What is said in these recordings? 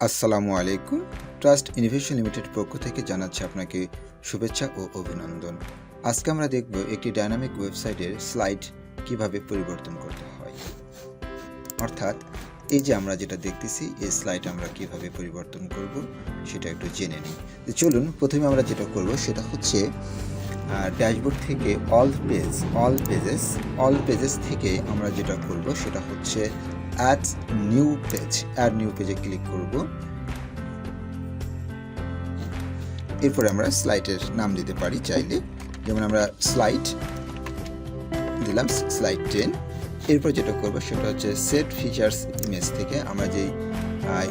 আসসালামু আলাইকুম। Trust innovation limited পক্ষ থেকে জানাচ্ছি আপনাকে শুভেচ্ছা ও অভিনন্দন। আজকে আমরা দেখব একটি ডাইনামিক ওয়েবসাইটের স্লাইড কিভাবে পরিবর্তন করতে হয়। অর্থাৎ এই যে আমরা যেটা দেখতেছি এই স্লাইড আমরা কিভাবে পরিবর্তন করব সেটা একটু জেনে নিই। তো চলুন প্রথমে আমরা যেটা করব সেটা হচ্ছে ড্যাশবোর্ড থেকে অল পেজেস থেকে আমরা যেটা করব সেটা হচ্ছে অ্যাড নিউ পেজে ক্লিক করব। এরপরে আমরা স্লাইডের নাম দিতে পারি চাইলে, যেমন আমরা স্লাইড দিলাম, স্লাইড 10। এরপর যেটা করব সেটা হচ্ছে সেট ফিচার্স ইমেজ থেকে আমরা যে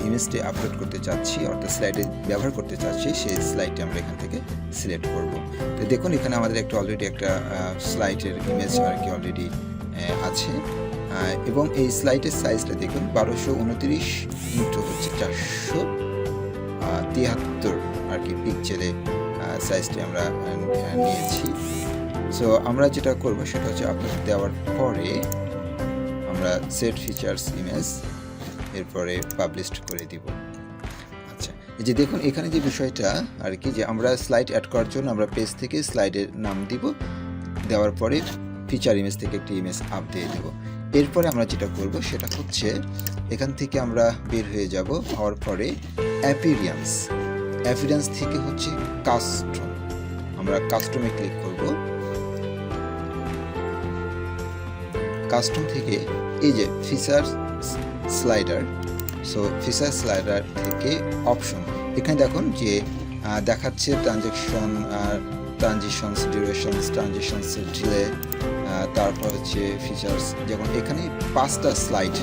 ইমেজটি আপলোড করতে চাচ্ছি অর্থাৎ স্লাইডে ব্যবহার করতে চাচ্ছি সেই স্লাইডটি আমরা এখান থেকে সিলেক্ট করব। তো দেখুন এখানে আমাদের অলরেডি একটা স্লাইডের ইমেজ আর কি অলরেডি আছে এবং এই স্লাইডের সাইজটা দেখুন 1229 ইন্টু হচ্ছে 473 আর কি পিক্সেলে সাইজটি আমরা নিয়েছি। সো আমরা যেটা করব সেটা হচ্ছে আপলোড দেওয়ার পরে আমরা সেট ফিচার্স ইমেজ এরপরে পাবলিশ করে দিব। আচ্ছা, এই যে দেখুন এখানে যে বিষয়টা আর কি, যে আমরা স্লাইড অ্যাড করার জন্য আমরা পেজ থেকে স্লাইডের নাম দিব, দেওয়ার পরে ফিচার ইমেজ থেকে একটি ইমেজ আপ দিয়ে দেব। এরপরে আমরা যেটা করব সেটা হচ্ছে এখান থেকে আমরা বের হয়ে যাব, হওয়ার পরে অ্যাপিয়ারেন্স থেকে হচ্ছে কাস্টম, আমরা কাস্টমে ক্লিক করব। কাস্টম থেকে এই যে feature slider, so feature slider থেকে অপশন, এখানে দেখুন যে দেখাচ্ছে ট্রানজিশনস ডিউরেশনস, ট্রানজিশনস ডিলে, তারপর হচ্ছে ফিচার্স, যেমন এখানে 5টা স্লাইড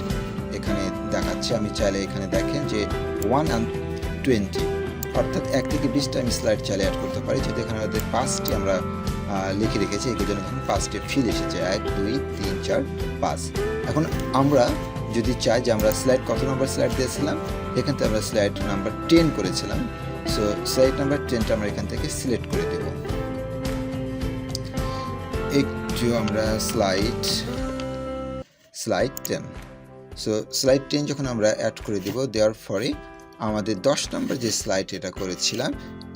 এখানে দেখাচ্ছে। আমি চাইলে এখানে দেখেন যে 1 and 20 অর্থাৎ 1 থেকে 20টা আমি স্লাইড চাইলে অ্যাড করতে পারি, যেহেতু এখানে আমাদের 5টি আমরা লিখে রেখেছি, এই জন্য এখানে 5টি ফিল এসেছে, 1 2 3 4 5। এখন আমরা যদি চাই যে আমরা স্লাইড কত নম্বর স্লাইড দিয়েছিলাম, এখান থেকে আমরা স্লাইড নাম্বার 10 করেছিলাম, সো স্লাইড নাম্বার 10টা আমরা এখান থেকে সিলেক্ট করে দেব। একটু আমরা স্লাইড 10, সো স্লাইড 10 যখন আমরা অ্যাড করে দিব, দেওয়ার পরে আমাদের 10 নম্বর যে স্লাইড এটা করেছিলাম,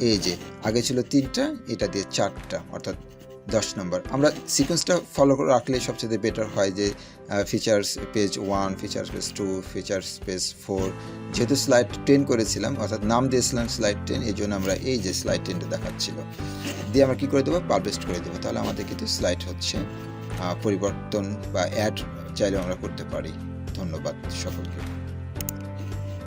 এই যে আগে ছিল 3টা, এটা দিয়ে 4টা অর্থাৎ 10 নম্বর। আমরা সিকোয়েন্সটা ফলো করে রাখলে সবচেয়ে বেটার হয়, যে features page 1, features page 2, features page 4। যেহেতু স্লাইড 10 করেছিলাম অর্থাৎ নাম দিয়েছিলাম স্লাইড 10, এই জন্য আমরা এই যে স্লাইড 10টা দেখাচ্ছিল দিয়ে আমরা কী করে দেবো, পাবলিশ করে দেবো। তাহলে আমাদের কিন্তু স্লাইড হচ্ছে পরিবর্তন বা অ্যাড চাইলেও আমরা করতে পারি। ধন্যবাদ সকলকে।